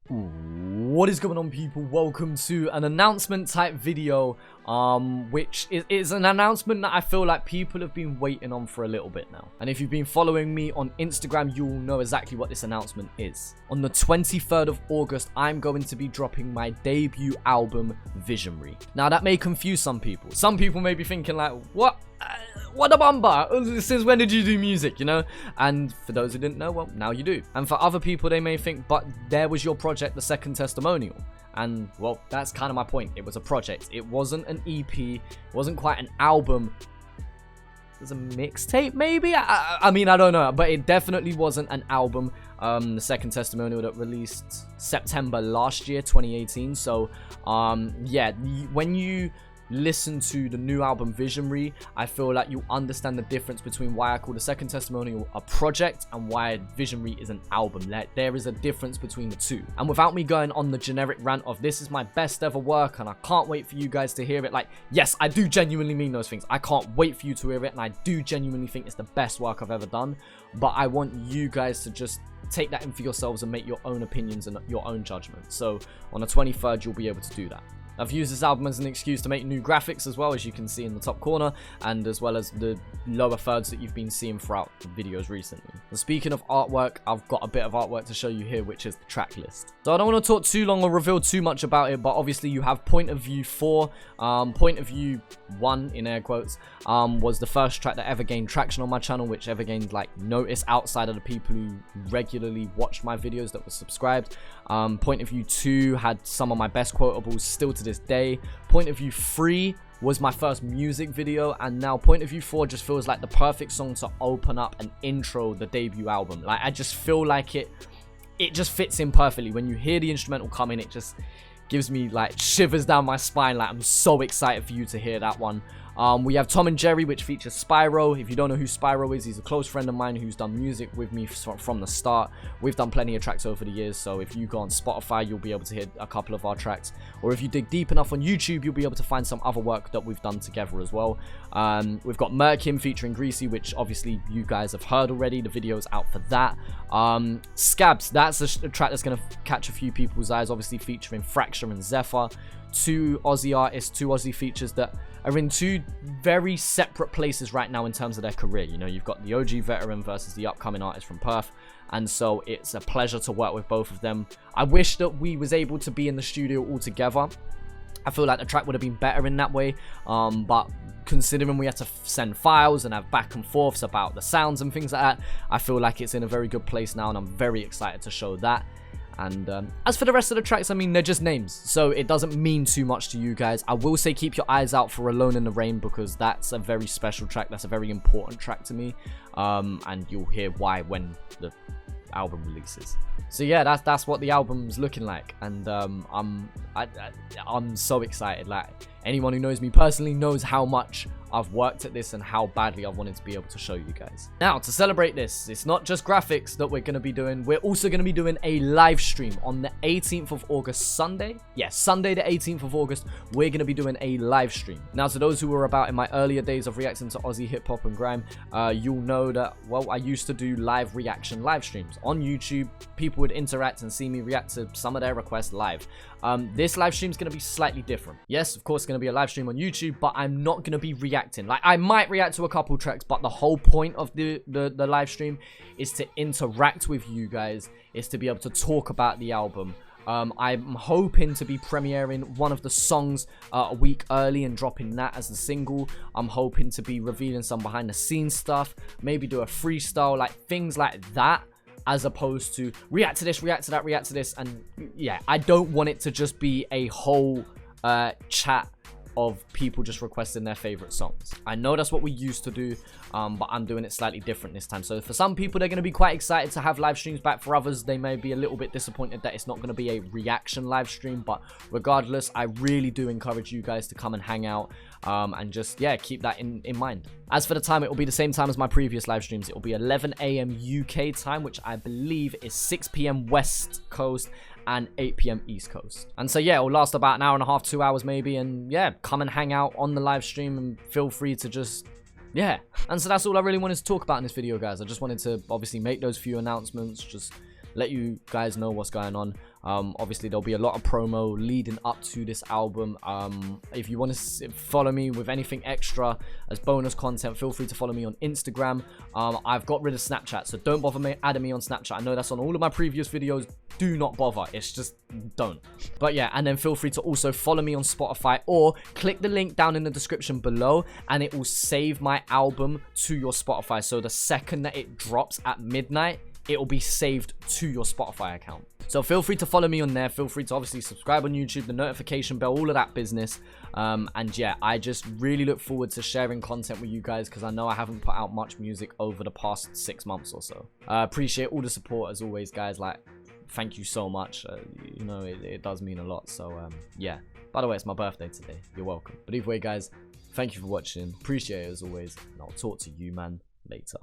What is going on, people? Welcome to an announcement type video, which is an announcement that I feel like people have been waiting on for a little bit now. And if you've been following me on Instagram, you'll know exactly what this announcement is. On the 23rd of August, I'm going to be dropping my debut album, Visionary. Now, that may confuse some people. Some people may be thinking like, what a bumper! Since when did you do music, you know? And for those who didn't know, well, now you do. And for other people, they may think, but there was your project, The Second Testimonial. And, well, that's kind of my point. It was a project. It wasn't an EP. It wasn't quite an album. It was a mixtape, maybe? I mean, I don't know. But it definitely wasn't an album. The Second Testimonial that released September last year, 2018. So, yeah, when you listen to the new album Visionary, I feel like you understand the difference between why I call The Second Testimonial a project and why Visionary is an album. Like, there is a difference between the two. And without me going on the generic rant of this is my best ever work and I can't wait for you guys to hear it, like, yes, I do genuinely mean those things. I can't wait for you to hear it, and I do genuinely think it's the best work I've ever done. But I want you guys to just take that in for yourselves and make your own opinions and your own judgment. So on the 23rd, you'll be able to do that. I've used this album as an excuse to make new graphics as well, as you can see in the top corner, and as well as the lower thirds that you've been seeing throughout the videos recently. And speaking of artwork, I've got a bit of artwork to show you here, which is the track list. So I don't want to talk too long or reveal too much about it, but obviously you have Point of View 4. Point of View 1, in air quotes, was the first track that ever gained traction on my channel, which ever gained, like, notice outside of the people who regularly watched my videos that were subscribed. Point of View 2 had some of my best quotables still to this day. Point of View 3 was my first music video, and now Point of View 4 just feels like the perfect song to open up and intro the debut album. Like, I just feel like it just fits in perfectly. When you hear the instrumental come in, it just gives me like shivers down my spine. Like, I'm so excited for you to hear that one. We have Tom and Jerry, which features Spyro. If you don't know who Spyro is, he's a close friend of mine who's done music with me from the start. We've done plenty of tracks over the years, so if you go on Spotify, you'll be able to hear a couple of our tracks. Or if you dig deep enough on YouTube, you'll be able to find some other work that we've done together as well. We've got Merkim featuring Greasy, which obviously you guys have heard already. The video's out for that. Scabs, that's a track that's going to catch a few people's eyes, obviously featuring Fracture and Zephyr. Two Aussie artists, two Aussie features that are in two very separate places right now in terms of their career. You know, you've got the OG veteran versus the upcoming artist from Perth, and so it's a pleasure to work with both of them. I wish that we was able to be in the studio all together. I feel like the track would have been better in that way, but considering we had to send files and have back and forths about the sounds and things like that, I feel like it's in a very good place now, and I'm very excited to show that. And as for the rest of the tracks, I mean, they're just names, so it doesn't mean too much to you guys. I will say keep your eyes out for Alone in the Rain, because that's a very special track. That's a very important track to me, and you'll hear why when the album releases. So yeah, that's what the album's looking like, and I'm so excited. Like, anyone who knows me personally knows how much I've worked at this and how badly I wanted to be able to show you guys. Now, to celebrate this, it's not just graphics that we're going to be doing. We're also going to be doing a live stream on the 18th of August, Sunday. Yes, Sunday the 18th of August, we're going to be doing a live stream. Now, to those who were about in my earlier days of reacting to Aussie hip-hop and grime, you'll know that, well, I used to do live reaction live streams. On YouTube, people would interact and see me react to some of their requests live. This live stream is going to be slightly different. Yes, of course, it's going to be a live stream on YouTube, but I'm not going to be reacting. Like, I might react to a couple tracks, but the whole point of the live stream is to interact with you guys, is to be able to talk about the album. I'm hoping to be premiering one of the songs a week early and dropping that as a single. I'm hoping to be revealing some behind the scenes stuff, maybe do a freestyle, like things like that, as opposed to react to this, react to that, react to this. And yeah, I don't want it to just be a whole chat of people just requesting their favorite songs. I know that's what we used to do, but I'm doing it slightly different this time. So for some people, they're going to be quite excited to have live streams back. For others, they may be a little bit disappointed that it's not going to be a reaction live stream. But regardless, I really do encourage you guys to come and hang out, and just, yeah, keep that in mind. As for the time, it will be the same time as my previous live streams. It will be 11 AM UK time, which I believe is 6 PM West Coast and 8 PM East Coast. And so yeah, it'll last about an hour and a half, 2 hours maybe, and yeah, come and hang out on the live stream and feel free to just, yeah. And so that's all I really wanted to talk about in this video, guys. I just wanted to obviously make those few announcements, just let you guys know what's going on. Obviously there'll be a lot of promo leading up to this album. If you want to follow me with anything extra as bonus content, feel free to follow me on Instagram. I've got rid of Snapchat, so don't bother adding me on Snapchat. I know that's on all of my previous videos. Do not bother. It's just don't. But yeah, and then feel free to also follow me on Spotify, or click the link down in the description below and it will save my album to your Spotify. So the second that it drops at midnight, it will be saved to your Spotify account. So feel free to follow me on there. Feel free to obviously subscribe on YouTube, the notification bell, all of that business. And yeah, I just really look forward to sharing content with you guys, because I know I haven't put out much music over the past 6 months or so. I appreciate all the support as always, guys. Like, thank you so much. You know, it does mean a lot. So yeah. By the way, it's my birthday today. You're welcome. But either way, guys, thank you for watching. Appreciate it as always. And I'll talk to you, man, later.